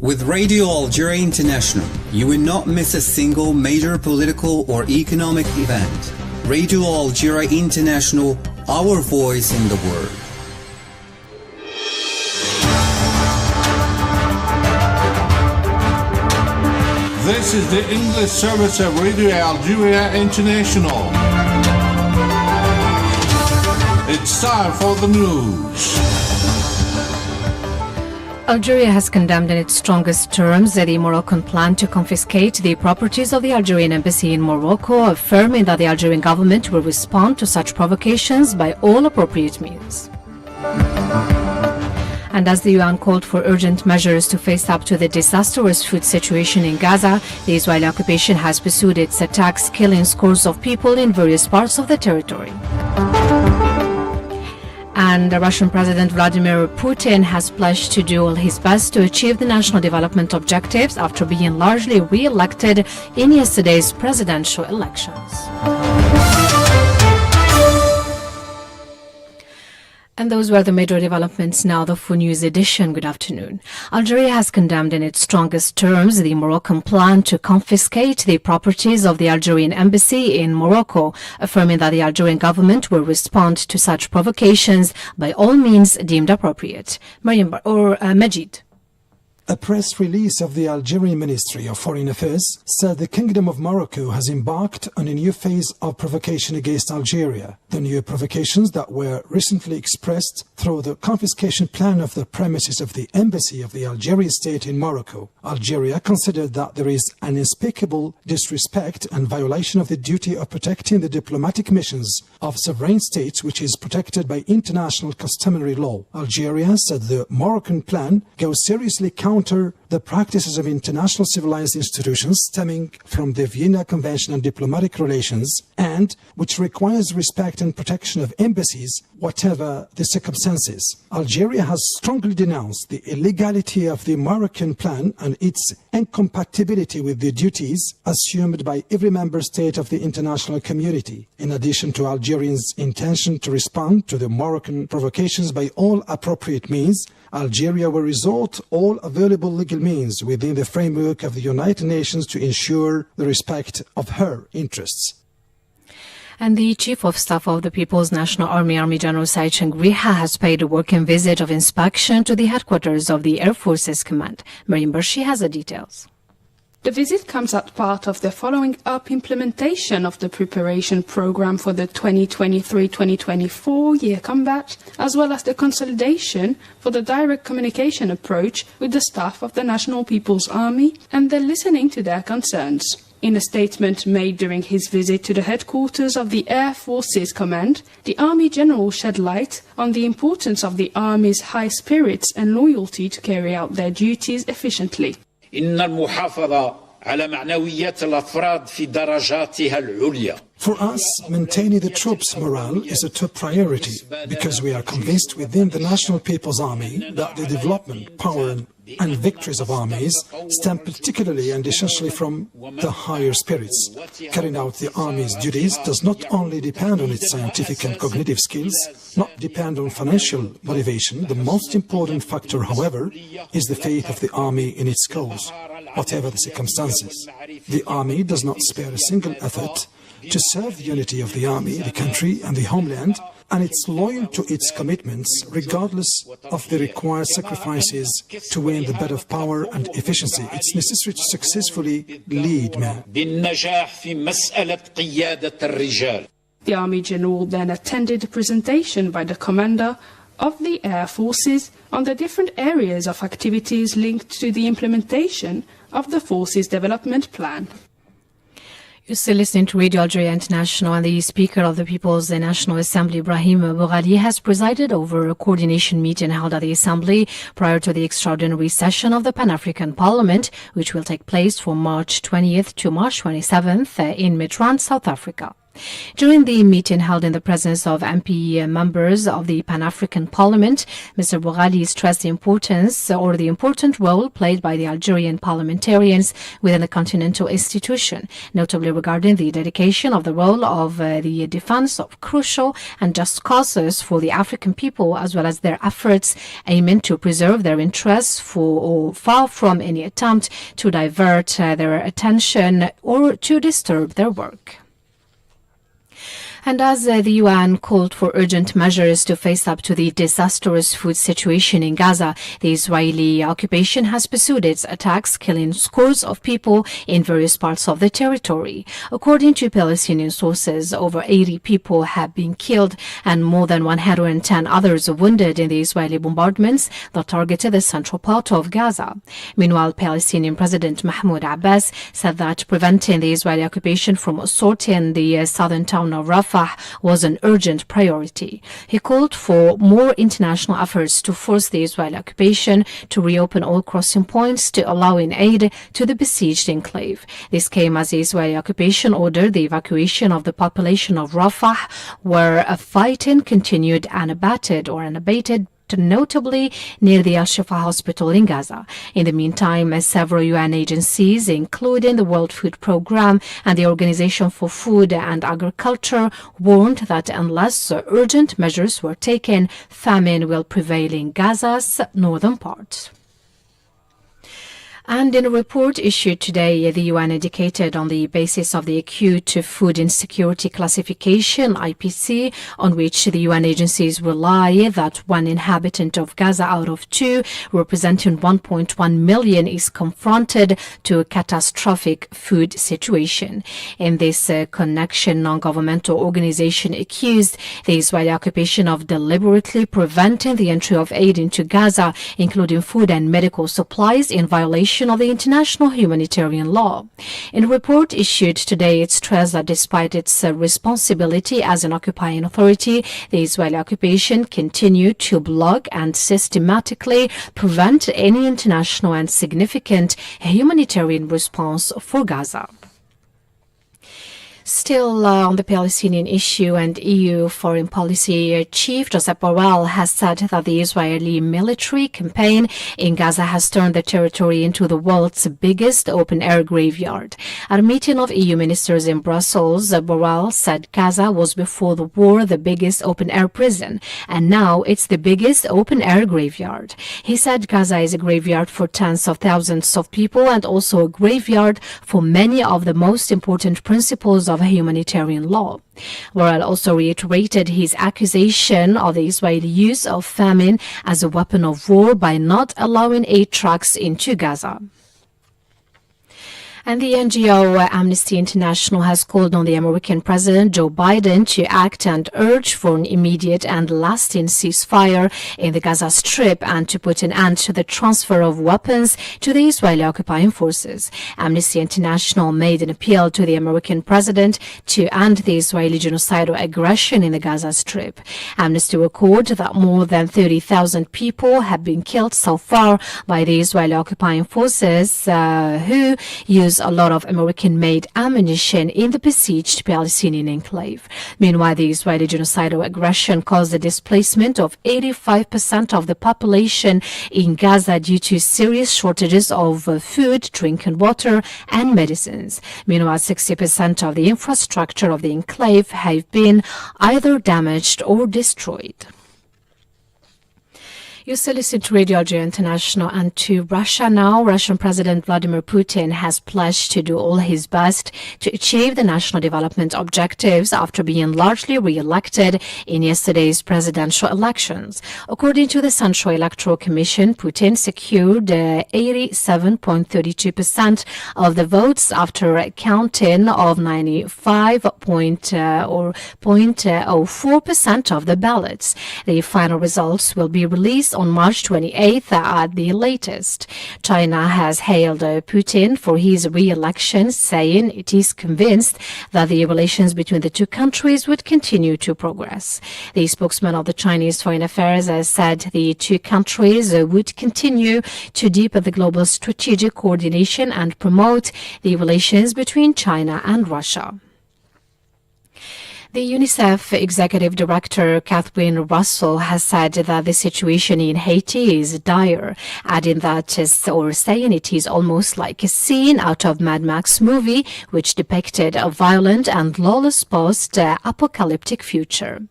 With Radio Algeria International, you will not miss a single major political or economic event. Radio Algeria International, our voice in the world. This is the English service of Radio Algeria International. It's time for the news. Algeria has condemned in its strongest terms the Moroccan plan to confiscate the properties of the Algerian embassy in Morocco, affirming that the Algerian government will respond to such provocations by all appropriate means. And as the UN called for urgent measures to face up to the disastrous food situation in Gaza, the Israeli occupation has pursued its attacks, killing scores of people in various parts of the territory. And Russian President Vladimir Putin has pledged to do all his best to achieve the national development objectives after being largely re-elected in yesterday's presidential elections. And those were the major developments. Now the full news edition. Good afternoon. Algeria has condemned in its strongest terms the Moroccan plan to confiscate the properties of the Algerian embassy in Morocco, affirming that the Algerian government will respond to such provocations by all means deemed appropriate. Majid. A press release of the Algerian Ministry of Foreign Affairs said the Kingdom of Morocco has embarked on a new phase of provocation against Algeria. The new provocations that were recently expressed through the confiscation plan of the premises of the embassy of the Algerian state in Morocco. Algeria considered that there is an unspeakable disrespect and violation of the duty of protecting the diplomatic missions of sovereign states, which is protected by international customary law. Algeria said the Moroccan plan goes seriously counter the practices of international civilized institutions stemming from the Vienna Convention on Diplomatic Relations, and which requires respect and protection of embassies, whatever the circumstances. Algeria has strongly denounced the illegality of the Moroccan plan and its incompatibility with the duties assumed by every member state of the international community. In addition to Algerians' intention to respond to the Moroccan provocations by all appropriate means, Algeria will resort all available legal means within the framework of the United Nations to ensure the respect of her interests. And the Chief of Staff of the People's National Army General Said Chengriha has paid a working visit of inspection to the headquarters of the Air Forces Command. Mariam Barshi has the details. The visit comes as part of the following up implementation of the preparation program for the 2023-2024 year combat, as well as the consolidation for the direct communication approach with the staff of the National People's Army and the listening to their concerns. In a statement made during his visit to the headquarters of the Air Forces Command, the Army General shed light on the importance of the Army's high spirits and loyalty to carry out their duties efficiently. إن المحافظة على معنويات الأفراد في درجاتها العليا. For us, maintaining the troops' morale is a top priority because we are convinced within the National People's Army that the development, power and victories of armies stem particularly and essentially from the higher spirits. Carrying out the Army's duties does not only depend on its scientific and cognitive skills, not depend on financial motivation. The most important factor, however, is the faith of the Army in its cause, whatever the circumstances. The Army does not spare a single effort to serve the unity of the Army, the country and the homeland, and it's loyal to its commitments regardless of the required sacrifices to win the bet of power and efficiency. It's necessary to successfully lead men. The Army General then attended a presentation by the Commander of the Air Forces on the different areas of activities linked to the implementation of the Forces Development Plan. You're still listening to Radio Algeria International, and the Speaker of the People's National Assembly, Ibrahim Boghali, has presided over a coordination meeting held at the Assembly prior to the extraordinary session of the Pan-African Parliament, which will take place from March 20th to March 27th in Midrand, South Africa. During the meeting held in the presence of MP members of the Pan-African Parliament, Mr. Boghali stressed the important role played by the Algerian parliamentarians within the continental institution, notably regarding the dedication of the role of the defense of crucial and just causes for the African people, as well as their efforts aiming to preserve their interests far from any attempt to divert their attention or to disturb their work. And as the UN called for urgent measures to face up to the disastrous food situation in Gaza, the Israeli occupation has pursued its attacks, killing scores of people in various parts of the territory. According to Palestinian sources, over 80 people have been killed and more than 110 others wounded in the Israeli bombardments that targeted the central part of Gaza. Meanwhile, Palestinian President Mahmoud Abbas said that preventing the Israeli occupation from assaulting the southern town of Rafah was an urgent priority. He called for more international efforts to force the Israeli occupation to reopen all crossing points to allowing aid to the besieged enclave. This came as the Israeli occupation ordered the evacuation of the population of Rafah, where fighting continued unabated, notably near the Al-Shifa hospital in Gaza. In the meantime, several UN agencies, including the World Food Programme and the Organization for Food and Agriculture, warned that unless urgent measures were taken, famine will prevail in Gaza's northern part. And in a report issued today, the UN indicated on the basis of the Acute Food Insecurity Classification, IPC, on which the UN agencies rely, that one inhabitant of Gaza out of two, representing 1.1 million, is confronted to a catastrophic food situation. In this connection, non-governmental organization accused the Israeli occupation of deliberately preventing the entry of aid into Gaza, including food and medical supplies, in violation of the international humanitarian law. In a report issued today, it stressed that despite its responsibility as an occupying authority, the Israeli occupation continued to block and systematically prevent any international and significant humanitarian response for Gaza. Still on the Palestinian issue, and EU Foreign Policy Chief Josep Borrell has said that the Israeli military campaign in Gaza has turned the territory into the world's biggest open-air graveyard. At a meeting of EU ministers in Brussels, Borrell said Gaza was before the war the biggest open-air prison, and now it's the biggest open-air graveyard. He said Gaza is a graveyard for tens of thousands of people and also a graveyard for many of the most important principles of humanitarian law. Borrell also reiterated his accusation of the Israeli use of famine as a weapon of war by not allowing aid trucks into Gaza. And the NGO Amnesty International has called on the American President Joe Biden to act and urge for an immediate and lasting ceasefire in the Gaza Strip and to put an end to the transfer of weapons to the Israeli occupying forces. Amnesty International made an appeal to the American president to end the Israeli genocidal aggression in the Gaza Strip. Amnesty recorded that more than 30,000 people have been killed so far by the Israeli occupying forces who use a lot of American-made ammunition in the besieged Palestinian enclave. Meanwhile, the Israeli genocidal aggression caused the displacement of 85% of the population in Gaza due to serious shortages of food, drinking water, and medicines. Meanwhile, 60% of the infrastructure of the enclave have been either damaged or destroyed. You still listen to Radio Algeria International, and to Russia now. Russian President Vladimir Putin has pledged to do all his best to achieve the national development objectives after being largely re-elected in yesterday's presidential elections. According to the Central Electoral Commission, Putin secured 87.32% of the votes after a counting of 95.04% of the ballots. The final results will be released on March 28th at the latest. China has hailed Putin for his re-election, saying it is convinced that the relations between the two countries would continue to progress. The spokesman of the Chinese Foreign Affairs said the two countries would continue to deepen the global strategic coordination and promote the relations between China and Russia. The UNICEF Executive Director Catherine Russell has said that the situation in Haiti is dire, adding that saying it is almost like a scene out of Mad Max movie, which depicted a violent and lawless post-apocalyptic future.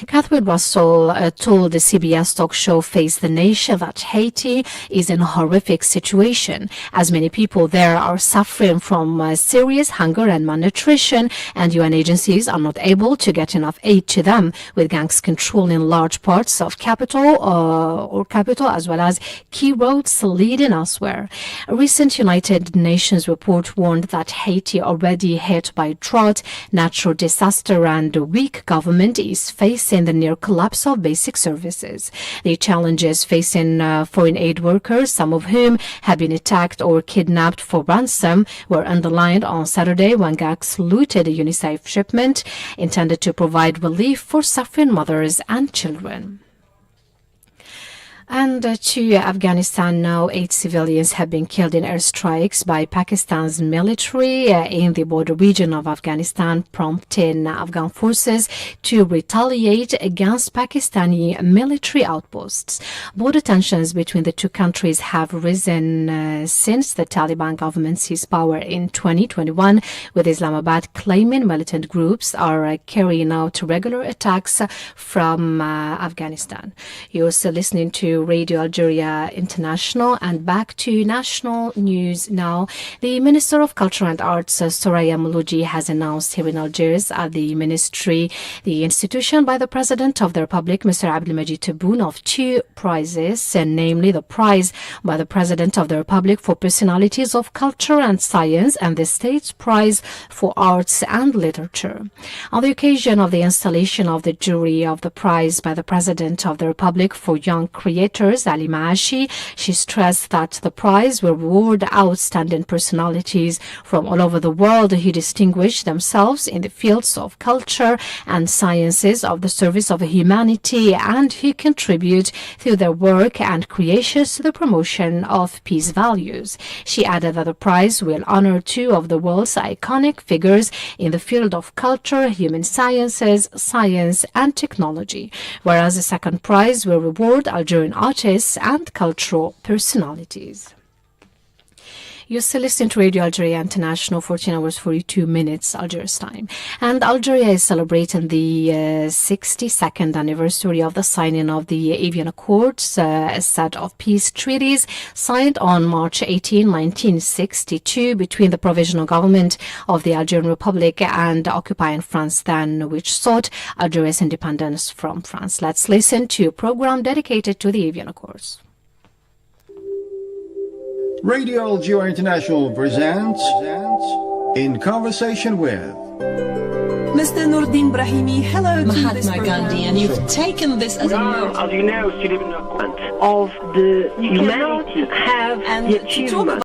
Catherine Russell told the CBS talk show Face the Nation that Haiti is in a horrific situation, as many people there are suffering from serious hunger and malnutrition, and UN agencies are not able to get enough aid to them, with gangs controlling large parts of capital as well as key roads leading elsewhere. A recent United Nations report warned that Haiti, already hit by drought, natural disaster and a weak government, is facing the near collapse of basic services. The challenges facing foreign aid workers, some of whom had been attacked or kidnapped for ransom, were underlined on Saturday when gangs looted a UNICEF shipment intended to provide relief for suffering mothers and children. And to Afghanistan now, 8 civilians have been killed in airstrikes by Pakistan's military in the border region of Afghanistan, prompting Afghan forces to retaliate against Pakistani military outposts. Border tensions between the two countries have risen since the Taliban government seized power in 2021, with Islamabad claiming militant groups are carrying out regular attacks from Afghanistan. You're also listening to Radio Algeria International, and back to national news now. The Minister of Culture and Arts, Soraya Mouloudji, has announced here in Algiers at the ministry the institution by the President of the Republic, Mr. Abdelmajid Tebboune, of 2 prizes, namely the prize by the President of the Republic for personalities of culture and science and the State's prize for arts and literature. On the occasion of the installation of the jury of the prize by the President of the Republic for young creators, Ali Maashi, she stressed that the prize will reward outstanding personalities from all over the world who distinguish themselves in the fields of culture and sciences of the service of humanity and who contribute through their work and creations to the promotion of peace values. She added that the prize will honor 2 of the world's iconic figures in the field of culture, human sciences, science and technology, whereas the second prize will reward Algerian artists and cultural personalities. You're still listening to Radio Algeria International, 14 hours 42 minutes Algiers time. And Algeria is celebrating the 62nd anniversary of the signing of the Avian Accords, a set of peace treaties signed on March 18, 1962 between the Provisional Government of the Algerian Republic and occupying France then, which sought Algeria's independence from France. Let's listen to a program dedicated to the Avian Accords. Radio Algeria International presents In Conversation with Mr. Noordin Brahimi. Hello, Mahatma Gandhi, and you've taken this as a moment of the humanity and have the achievement